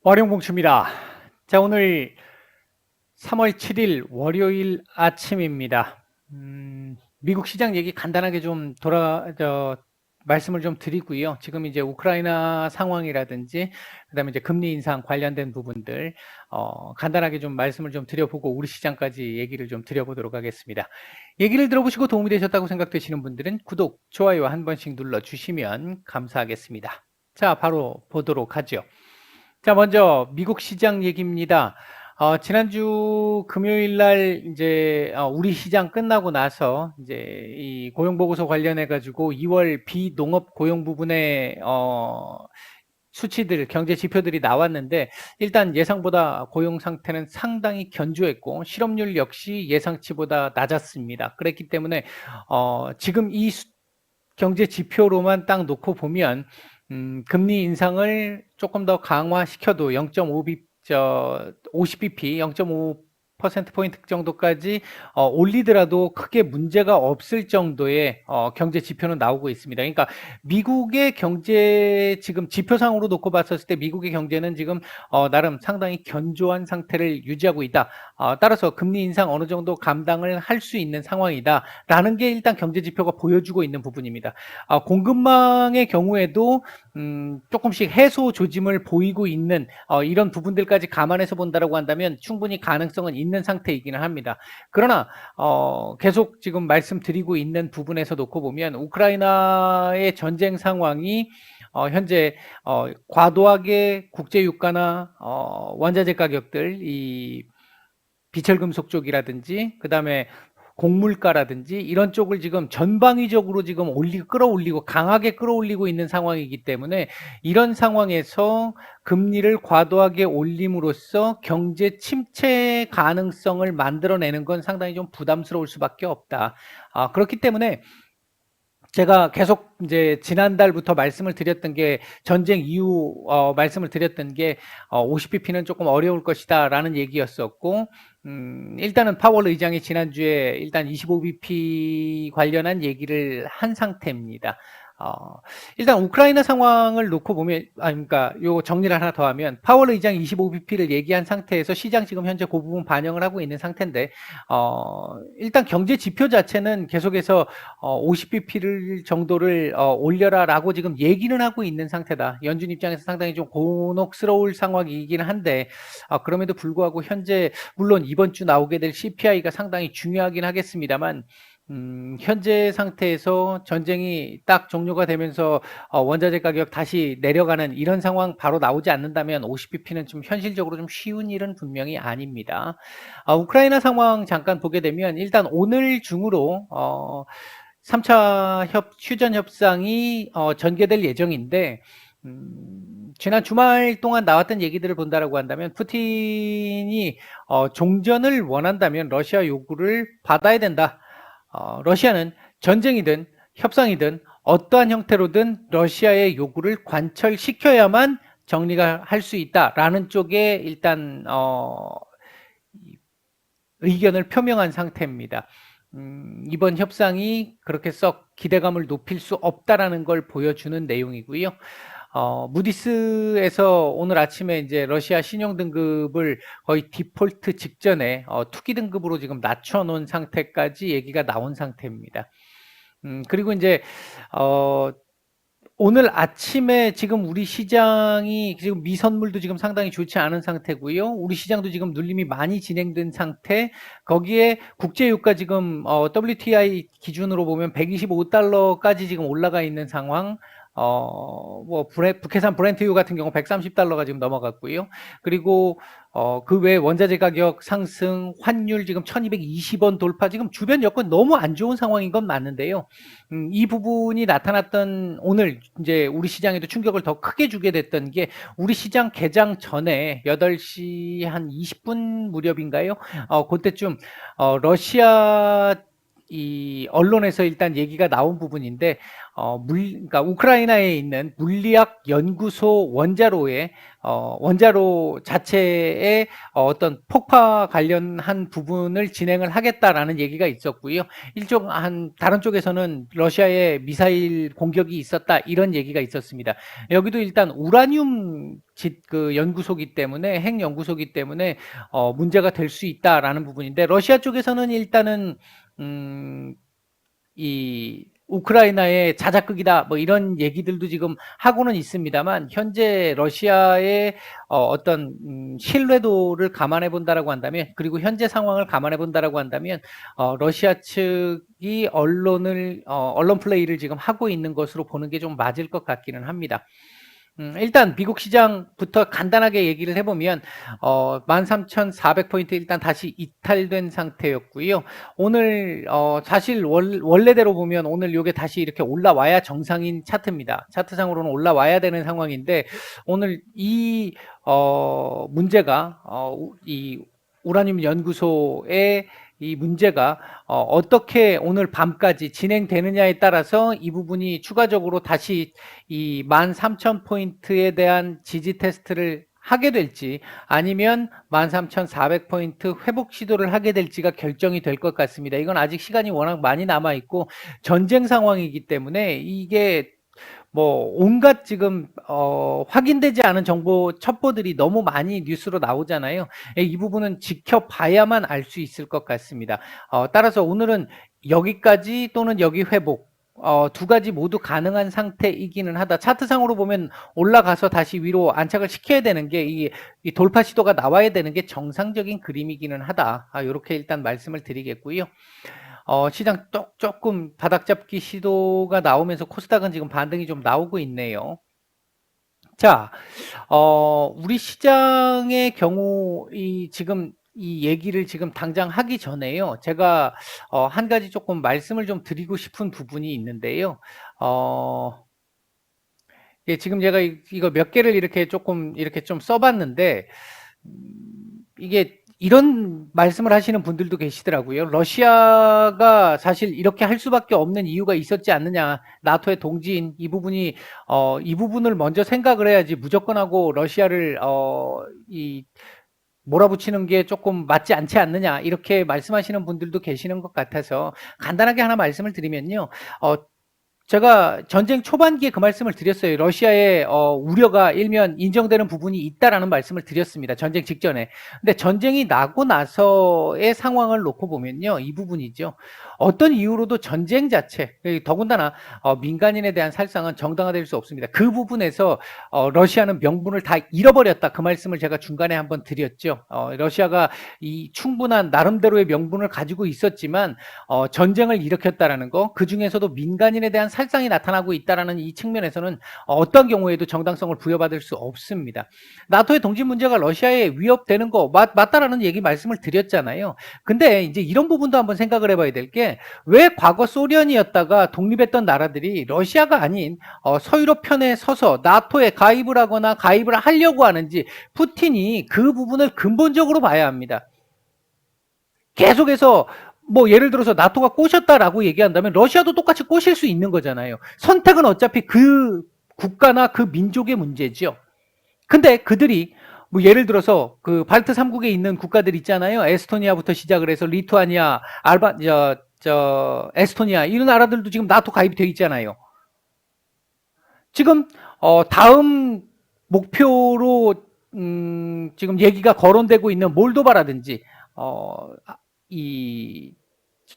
월용봉추입니다. 자, 오늘 3월 7일 월요일 아침입니다. 미국 시장 얘기 간단하게 좀 말씀을 좀 드리고요. 지금 이제 우크라이나 상황이라든지, 그다음에 이제 금리 인상 관련된 부분들, 간단하게 좀 말씀을 좀 드려보고 우리 시장까지 얘기를 좀 드려보도록 하겠습니다. 얘기를 들어보시고 도움이 되셨다고 생각되시는 분들은 구독, 좋아요 한 번씩 눌러주시면 감사하겠습니다. 자, 바로 보도록 하죠. 자, 먼저 미국 시장 얘기입니다. 지난주 금요일 날 이제 우리 시장 끝나고 나서 이제 이 고용 보고서 관련해 가지고 2월 비농업 고용 부분의 수치들, 경제 지표들이 나왔는데 일단 예상보다 고용 상태는 상당히 견조했고 실업률 역시 예상치보다 낮았습니다. 그랬기 때문에 지금 이 경제 지표로만 딱 놓고 보면 금리 인상을 조금 더 강화시켜도 50bp, 0.5%포인트 정도까지 올리더라도 크게 문제가 없을 정도의 경제 지표는 나오고 있습니다. 그러니까 미국의 경제 지금 지표상으로 놓고 봤었을 때 미국의 경제는 지금 나름 상당히 견조한 상태를 유지하고 있다. 따라서 금리 인상 어느 정도 감당을 할 수 있는 상황이다라는 게 일단 경제 지표가 보여주고 있는 부분입니다. 공급망의 경우에도 조금씩 해소 조짐을 보이고 있는 이런 부분들까지 감안해서 본다라고 한다면 충분히 가능성은 있는 상태이기는 합니다. 그러나 계속 지금 말씀드리고 있는 부분에서 놓고 보면 우크라이나의 전쟁 상황이 현재 과도하게 국제 유가나 원자재 가격들, 이 비철금속 쪽이라든지 그다음에 곡물가라든지 이런 쪽을 지금 전방위적으로 지금 끌어올리고 강하게 끌어올리고 있는 상황이기 때문에 이런 상황에서 금리를 과도하게 올림으로써 경제 침체 가능성을 만들어내는 건 상당히 좀 부담스러울 수밖에 없다. 그렇기 때문에 제가 계속 이제 지난달부터 말씀을 드렸던 게 전쟁 이후 말씀을 드렸던 게 50bp는 조금 어려울 것이다라는 얘기였었고 일단은 파월 의장이 지난주에 일단 25bp 관련한 얘기를 한 상태입니다. 일단 우크라이나 상황을 놓고 보면 그러니까 요 정리를 하나 더 하면 파월 의장이 25bp를 얘기한 상태에서 시장 지금 현재 그 부분 반영을 하고 있는 상태인데 일단 경제 지표 자체는 계속해서 50bp를 정도를 올려라라고 지금 얘기는 하고 있는 상태다. 연준 입장에서 상당히 좀 곤혹스러울 상황이긴 한데 그럼에도 불구하고 현재 물론 이번 주 나오게 될 CPI가 상당히 중요하긴 하겠습니다만 현재 상태에서 전쟁이 딱 종료가 되면서 원자재 가격 다시 내려가는 이런 상황 바로 나오지 않는다면 50bp는 좀 현실적으로 좀 쉬운 일은 분명히 아닙니다. 우크라이나 상황 잠깐 보게 되면 일단 오늘 중으로 3차 휴전 협상이 전개될 예정인데 지난 주말 동안 나왔던 얘기들을 본다라고 한다면 푸틴이 종전을 원한다면 러시아 요구를 받아야 된다. 러시아는 전쟁이든 협상이든 어떠한 형태로든 러시아의 요구를 관철시켜야만 정리가 할 수 있다라는 쪽에 일단 의견을 표명한 상태입니다. 이번 협상이 그렇게 썩 기대감을 높일 수 없다라는 걸 보여주는 내용이고요. 무디스에서 오늘 아침에 이제 러시아 신용 등급을 거의 디폴트 직전에 투기 등급으로 지금 낮춰놓은 상태까지 얘기가 나온 상태입니다. 그리고 이제 오늘 아침에 지금 우리 시장이 지금 미선물도 지금 상당히 좋지 않은 상태고요. 우리 시장도 지금 눌림이 많이 진행된 상태. 거기에 국제유가 지금 WTI 기준으로 보면 125달러까지 지금 올라가 있는 상황. 북해산 브렌트유 같은 경우 130달러가 지금 넘어갔고요. 그리고 그 외 원자재 가격 상승, 환율 지금 1220원 돌파, 지금 주변 여건 너무 안 좋은 상황인 건 맞는데요. 이 부분이 나타났던 오늘 이제 우리 시장에도 충격을 더 크게 주게 됐던 게 우리 시장 개장 전에 8시 한 20분 무렵인가요? 그때쯤 러시아 이 언론에서 일단 얘기가 나온 부분인데, 그러니까 우크라이나에 있는 물리학 연구소 원자로 자체의 어떤 폭파 관련한 부분을 진행을 하겠다라는 얘기가 있었고요. 다른 쪽에서는 러시아의 미사일 공격이 있었다, 이런 얘기가 있었습니다. 여기도 일단 우라늄 그 연구소기 때문에, 핵 연구소기 때문에 문제가 될 수 있다라는 부분인데, 러시아 쪽에서는 일단은 이 우크라이나의 자작극이다, 뭐 이런 얘기들도 지금 하고는 있습니다만, 현재 러시아의 어떤 신뢰도를 감안해 본다라고 한다면, 그리고 현재 상황을 감안해 본다라고 한다면, 러시아 측이 언론 플레이를 지금 하고 있는 것으로 보는 게 좀 맞을 것 같기는 합니다. 일단 미국 시장부터 간단하게 얘기를 해보면 13,400포인트 일단 다시 이탈된 상태였고요. 오늘 사실 원래대로 보면 오늘 요게 다시 이렇게 올라와야 정상인 차트입니다. 차트상으로는 올라와야 되는 상황인데, 오늘 이 문제가 이 우라늄 연구소의 이 문제가 어떻게 오늘 밤까지 진행되느냐에 따라서 이 부분이 추가적으로 다시 이 13,000포인트에 대한 지지 테스트를 하게 될지, 아니면 13,400포인트 회복 시도를 하게 될지가 결정이 될 것 같습니다. 이건 아직 시간이 워낙 많이 남아 있고 전쟁 상황이기 때문에, 이게 뭐 온갖 지금 확인되지 않은 첩보들이 너무 많이 뉴스로 나오잖아요. 이 부분은 지켜봐야만 알 수 있을 것 같습니다. 따라서 오늘은 여기까지 또는 여기 회복, 두 가지 모두 가능한 상태이기는 하다. 차트상으로 보면 올라가서 다시 위로 안착을 시켜야 되는 게, 이 돌파 시도가 나와야 되는 게 정상적인 그림이기는 하다. 이렇게 일단 말씀을 드리겠고요. 시장 조금 바닥 잡기 시도가 나오면서 코스닥은 지금 반등이 좀 나오고 있네요. 자, 우리 시장의 경우 지금 이 얘기를 지금 당장 하기 전에요, 제가 한 가지 조금 말씀을 좀 드리고 싶은 부분이 있는데요. 예, 지금 제가 이거 몇 개를 이렇게 좀 써봤는데, 이게 이런 말씀을 하시는 분들도 계시더라고요. 러시아가 사실 이렇게 할 수밖에 없는 이유가 있었지 않느냐. 나토의 동지인 이 부분을 먼저 생각을 해야지 무조건 하고 러시아를 몰아붙이는 게 조금 맞지 않지 않느냐, 이렇게 말씀하시는 분들도 계시는 것 같아서 간단하게 하나 말씀을 드리면요. 제가 전쟁 초반기에 그 말씀을 드렸어요. 러시아의 우려가 일면 인정되는 부분이 있다라는 말씀을 드렸습니다. 전쟁 직전에. 근데 전쟁이 나고 나서의 상황을 놓고 보면요, 이 부분이죠. 어떤 이유로도 전쟁 자체, 더군다나 민간인에 대한 살상은 정당화될 수 없습니다. 그 부분에서 러시아는 명분을 다 잃어버렸다, 그 말씀을 제가 중간에 한번 드렸죠. 러시아가 이 충분한 나름대로의 명분을 가지고 있었지만 전쟁을 일으켰다라는 거, 그 중에서도 민간인에 대한 살상이 나타나고 있다라는 이 측면에서는 어떤 경우에도 정당성을 부여받을 수 없습니다. 나토의 동진 문제가 러시아에 위협되는 거 맞다라는 얘기 말씀을 드렸잖아요. 근데 이제 이런 부분도 한번 생각을 해봐야 될 게, 왜 과거 소련이었다가 독립했던 나라들이 러시아가 아닌 서유럽 편에 서서 나토에 가입을 하거나 가입을 하려고 하는지, 푸틴이 그 부분을 근본적으로 봐야 합니다. 계속해서 뭐 예를 들어서 나토가 꼬셨다라고 얘기한다면 러시아도 똑같이 꼬실 수 있는 거잖아요. 선택은 어차피 그 국가나 그 민족의 문제죠. 근데 그들이 뭐 예를 들어서 그 발트 3국에 있는 국가들 있잖아요. 에스토니아부터 시작을 해서 리투아니아, 에스토니아, 이런 나라들도 지금 나토 가입이 되어 있잖아요. 지금 다음 목표로 지금 얘기가 거론되고 있는 몰도바라든지 이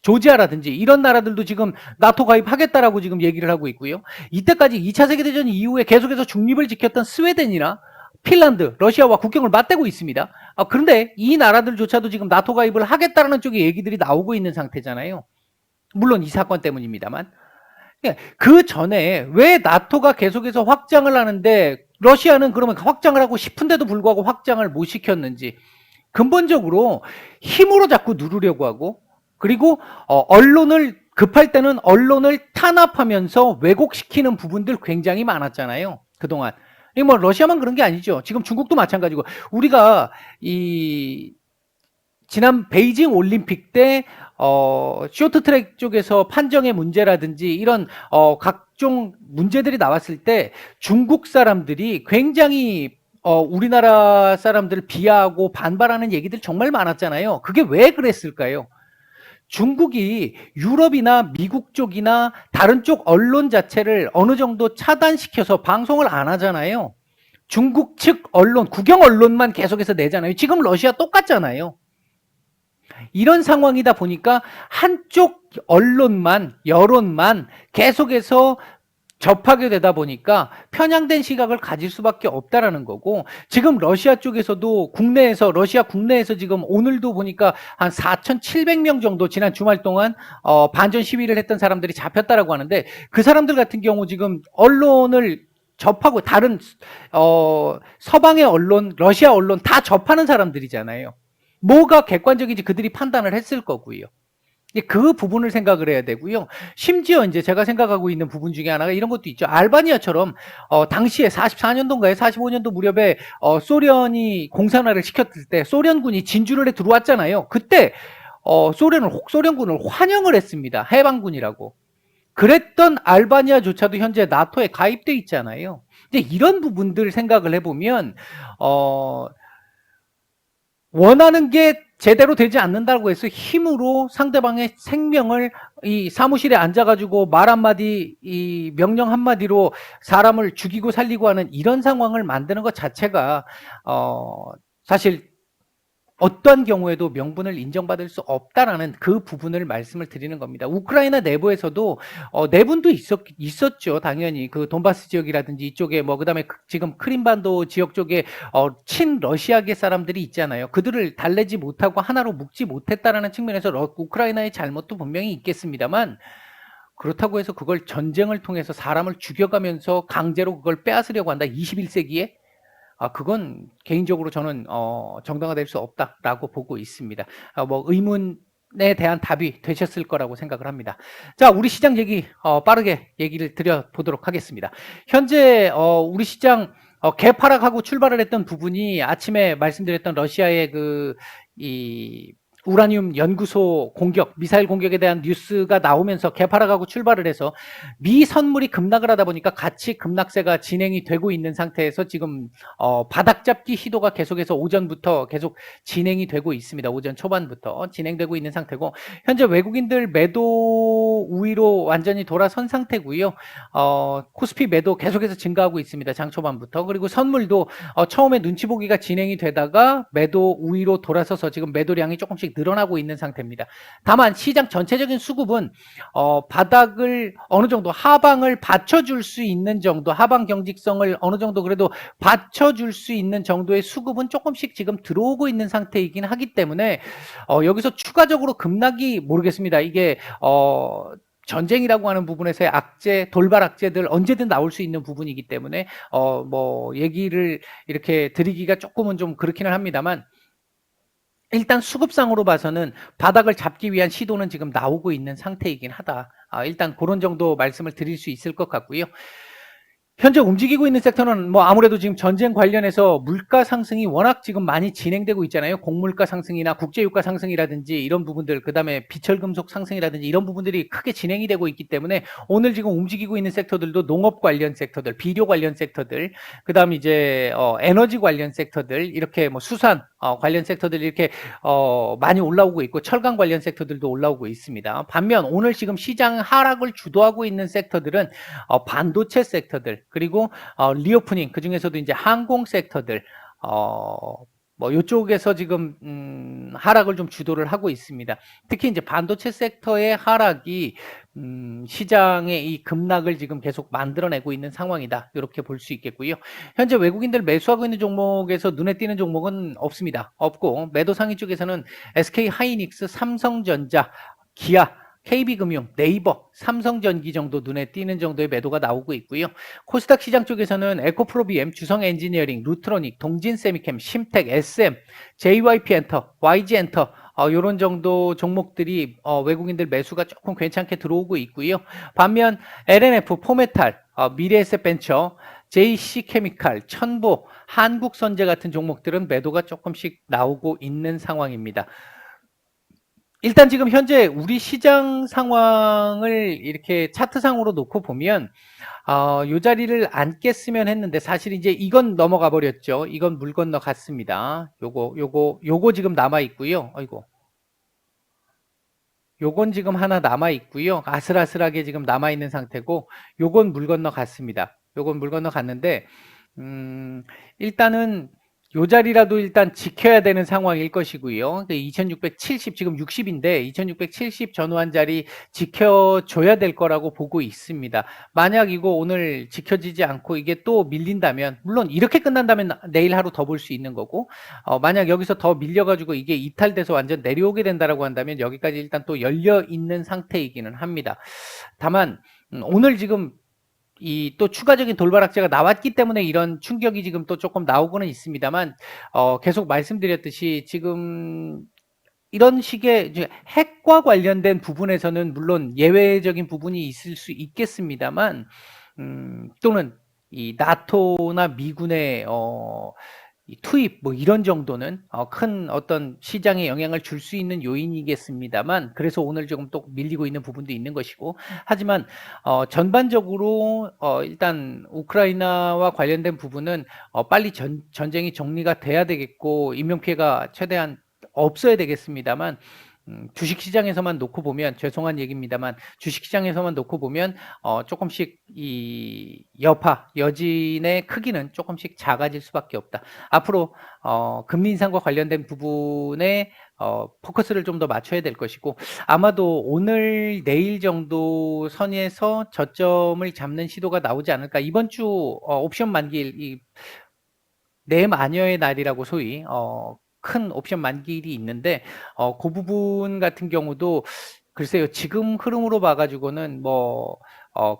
조지아라든지 이런 나라들도 지금 나토 가입하겠다라고 지금 얘기를 하고 있고요. 이때까지 2차 세계대전 이후에 계속해서 중립을 지켰던 스웨덴이나 핀란드, 러시아와 국경을 맞대고 있습니다. 그런데 이 나라들조차도 지금 나토 가입을 하겠다라는 쪽의 얘기들이 나오고 있는 상태잖아요. 물론 이 사건 때문입니다만. 그 전에 왜 나토가 계속해서 확장을 하는데 러시아는 그러면 확장을 하고 싶은데도 불구하고 확장을 못 시켰는지, 근본적으로 힘으로 자꾸 누르려고 하고, 그리고 언론을 급할 때는 언론을 탄압하면서 왜곡시키는 부분들 굉장히 많았잖아요, 그동안. 뭐 러시아만 그런 게 아니죠. 지금 중국도 마찬가지고, 우리가 지난 베이징 올림픽 때 쇼트트랙 쪽에서 판정의 문제라든지 이런 각종 문제들이 나왔을 때 중국 사람들이 굉장히 우리나라 사람들을 비하하고 반발하는 얘기들 정말 많았잖아요. 그게 왜 그랬을까요? 중국이 유럽이나 미국 쪽이나 다른 쪽 언론 자체를 어느 정도 차단시켜서 방송을 안 하잖아요. 중국 측 언론, 국영 언론만 계속해서 내잖아요. 지금 러시아 똑같잖아요. 이런 상황이다 보니까 한쪽 언론만, 여론만 계속해서 접하게 되다 보니까 편향된 시각을 가질 수밖에 없다라는 거고, 지금 러시아 쪽에서도 러시아 국내에서 지금 오늘도 보니까 한 4,700명 정도 지난 주말 동안 반전 시위를 했던 사람들이 잡혔다라고 하는데, 그 사람들 같은 경우 지금 언론을 접하고 다른 서방의 언론, 러시아 언론 다 접하는 사람들이잖아요. 뭐가 객관적인지 그들이 판단을 했을 거고요. 그 부분을 생각을 해야 되고요. 심지어 이제 제가 생각하고 있는 부분 중에 하나가 이런 것도 있죠. 알바니아처럼 당시에 44년도인가요? 45년도 무렵에 소련이 공산화를 시켰을 때 소련군이 진주를 해 들어왔잖아요. 그때 소련군을 환영을 했습니다. 해방군이라고. 그랬던 알바니아조차도 현재 나토에 가입돼 있잖아요. 이제 이런 부분들 생각을 해보면 원하는 게 제대로 되지 않는다고 해서 힘으로 상대방의 생명을 이 사무실에 앉아가지고 말 한마디, 이 명령 한마디로 사람을 죽이고 살리고 하는 이런 상황을 만드는 것 자체가 사실 어떠한 경우에도 명분을 인정받을 수 없다라는 그 부분을 말씀을 드리는 겁니다. 우크라이나 내부에서도 내분도 있었죠. 당연히 그 돈바스 지역이라든지 이쪽에 그다음에 지금 크림반도 지역 쪽에 친러시아계 사람들이 있잖아요. 그들을 달래지 못하고 하나로 묶지 못했다라는 측면에서 우크라이나의 잘못도 분명히 있겠습니다만, 그렇다고 해서 그걸 전쟁을 통해서 사람을 죽여가면서 강제로 그걸 빼앗으려고 한다. 21세기에? 그건 개인적으로 저는 정당화될 수 없다라고 보고 있습니다. 의문에 대한 답이 되셨을 거라고 생각을 합니다. 자, 우리 시장 얘기 빠르게 얘기를 드려보도록 하겠습니다. 현재 우리 시장 개파락하고 출발을 했던 부분이 아침에 말씀드렸던 러시아의 우라늄 연구소 공격, 미사일 공격에 대한 뉴스가 나오면서 개파락하고 출발을 해서 미 선물이 급락을 하다 보니까 같이 급락세가 진행이 되고 있는 상태에서 지금 바닥 잡기 시도가 계속해서 오전부터 계속 진행이 되고 있습니다. 오전 초반부터 진행되고 있는 상태고, 현재 외국인들 매도 우위로 완전히 돌아선 상태고요. 코스피 매도 계속해서 증가하고 있습니다. 장 초반부터. 그리고 선물도 처음에 눈치 보기가 진행이 되다가 매도 우위로 돌아서서 지금 매도량이 조금씩 늘어나고 있는 상태입니다. 다만 시장 전체적인 수급은 바닥을 어느 정도 하방을 받쳐줄 수 있는 정도, 하방 경직성을 어느 정도 그래도 받쳐줄 수 있는 정도의 수급은 조금씩 지금 들어오고 있는 상태이긴 하기 때문에 여기서 추가적으로 급락이 모르겠습니다. 이게 전쟁이라고 하는 부분에서의 악재, 돌발 악재들 언제든 나올 수 있는 부분이기 때문에 얘기를 이렇게 드리기가 조금은 좀 그렇기는 합니다만, 일단 수급상으로 봐서는 바닥을 잡기 위한 시도는 지금 나오고 있는 상태이긴 하다. 일단 그런 정도 말씀을 드릴 수 있을 것 같고요. 현재 움직이고 있는 섹터는 아무래도 지금 전쟁 관련해서 물가 상승이 워낙 지금 많이 진행되고 있잖아요. 곡물가 상승이나 국제유가 상승이라든지 이런 부분들, 그다음에 비철금속 상승이라든지 이런 부분들이 크게 진행이 되고 있기 때문에 오늘 지금 움직이고 있는 섹터들도 농업 관련 섹터들, 비료 관련 섹터들, 그다음 이제 에너지 관련 섹터들, 이렇게 수산 관련 섹터들 이렇게 많이 올라오고 있고, 철강 관련 섹터들도 올라오고 있습니다. 반면 오늘 지금 시장 하락을 주도하고 있는 섹터들은 반도체 섹터들, 그리고 리오프닝, 그 중에서도 이제 항공 섹터들, 이쪽에서 지금 하락을 좀 주도를 하고 있습니다. 특히 이제 반도체 섹터의 하락이 시장의 이 급락을 지금 계속 만들어내고 있는 상황이다. 이렇게 볼 수 있겠고요. 현재 외국인들 매수하고 있는 종목에서 눈에 띄는 종목은 없고, 매도 상위 쪽에서는 SK 하이닉스, 삼성전자, 기아, KB금융, 네이버, 삼성전기 정도 눈에 띄는 정도의 매도가 나오고 있고요. 코스닥 시장 쪽에서는 에코프로비엠, 주성엔지니어링, 루트로닉, 동진세미캠, 심텍, SM, JYP엔터, YG엔터 이런 정도 종목들이 외국인들 매수가 조금 괜찮게 들어오고 있고요. 반면 LNF, 포메탈, 미래에셋벤처, JC케미칼, 천보, 한국선제 같은 종목들은 매도가 조금씩 나오고 있는 상황입니다. 일단 지금 현재 우리 시장 상황을 이렇게 차트상으로 놓고 보면 요 자리를 안 깼으면 했는데 사실 이제 이건 넘어가 버렸죠. 이건 물 건너 갔습니다. 요거 지금 남아 있고요. 아이고. 요건 지금 하나 남아 있고요. 아슬아슬하게 지금 남아 있는 상태고 요건 물 건너 갔습니다. 요건 물 건너 갔는데 일단은 요 자리라도 일단 지켜야 되는 상황일 것이고요. 2670 지금 60인데 2670 전후한 자리 지켜줘야 될 거라고 보고 있습니다. 만약 이거 오늘 지켜지지 않고 이게 또 밀린다면 물론 이렇게 끝난다면 내일 하루 더 볼 수 있는 거고 만약 여기서 더 밀려가지고 이게 이탈돼서 완전 내려오게 된다라고 한다면 여기까지 일단 또 열려 있는 상태이기는 합니다. 다만 오늘 지금 이 또 추가적인 돌발 악재가 나왔기 때문에 이런 충격이 지금 또 조금 나오고는 있습니다만 계속 말씀드렸듯이 지금 이런 식의 이제 핵과 관련된 부분에서는 물론 예외적인 부분이 있을 수 있겠습니다만 또는 이 나토나 미군의 이 투입 뭐 이런 정도는 큰 어떤 시장에 영향을 줄 수 있는 요인이겠습니다만 그래서 오늘 조금 또 밀리고 있는 부분도 있는 것이고 하지만 전반적으로 일단 우크라이나와 관련된 부분은 빨리 전쟁이 정리가 돼야 되겠고 인명피해가 최대한 없어야 되겠습니다만 주식시장에서만 놓고 보면 죄송한 얘기입니다만 주식시장에서만 놓고 보면 조금씩 이 여진의 크기는 조금씩 작아질 수밖에 없다. 앞으로 금리 인상과 관련된 부분에 포커스를 좀 더 맞춰야 될 것이고 아마도 오늘 내일 정도 선에서 저점을 잡는 시도가 나오지 않을까. 이번 주 옵션 만기일 이 내마녀의 날이라고 소위 큰 옵션 만기일이 있는데 그 부분 같은 경우도 글쎄요 지금 흐름으로 봐가지고는 뭐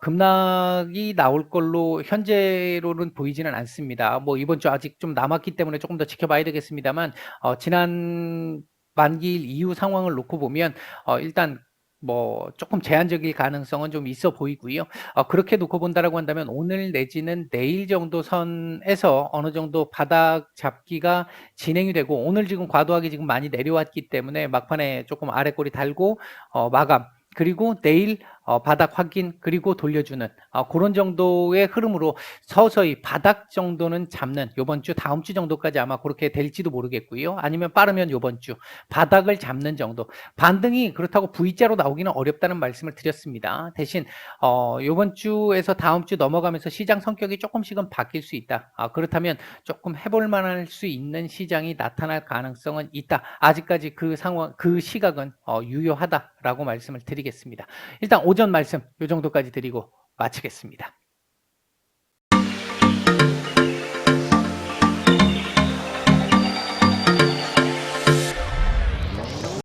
급락이 나올 걸로 현재로는 보이지는 않습니다. 뭐 이번 주 아직 좀 남았기 때문에 조금 더 지켜봐야 되겠습니다만 지난 만기일 이후 상황을 놓고 보면 일단 뭐 조금 제한적일 가능성은 좀 있어 보이고요. 그렇게 놓고 본다라고 한다면 오늘 내지는 내일 정도 선에서 어느 정도 바닥 잡기가 진행이 되고 오늘 지금 과도하게 지금 많이 내려왔기 때문에 막판에 조금 아래 꼬리 달고 마감 그리고 내일 바닥 확인 그리고 돌려주는 그런 정도의 흐름으로 서서히 바닥 정도는 잡는 요번 주 다음 주 정도까지 아마 그렇게 될지도 모르겠고요. 아니면 빠르면 요번 주 바닥을 잡는 정도 반등이 그렇다고 V자로 나오기는 어렵다는 말씀을 드렸습니다. 대신 요번 주에서 다음 주 넘어가면서 시장 성격이 조금씩은 바뀔 수 있다. 그렇다면 조금 해볼 만할 수 있는 시장이 나타날 가능성은 있다. 아직까지 그 상황, 그 시각은 유효하다라고 말씀을 드리겠습니다. 일단 오전 말씀 요 정도까지 드리고 마치겠습니다.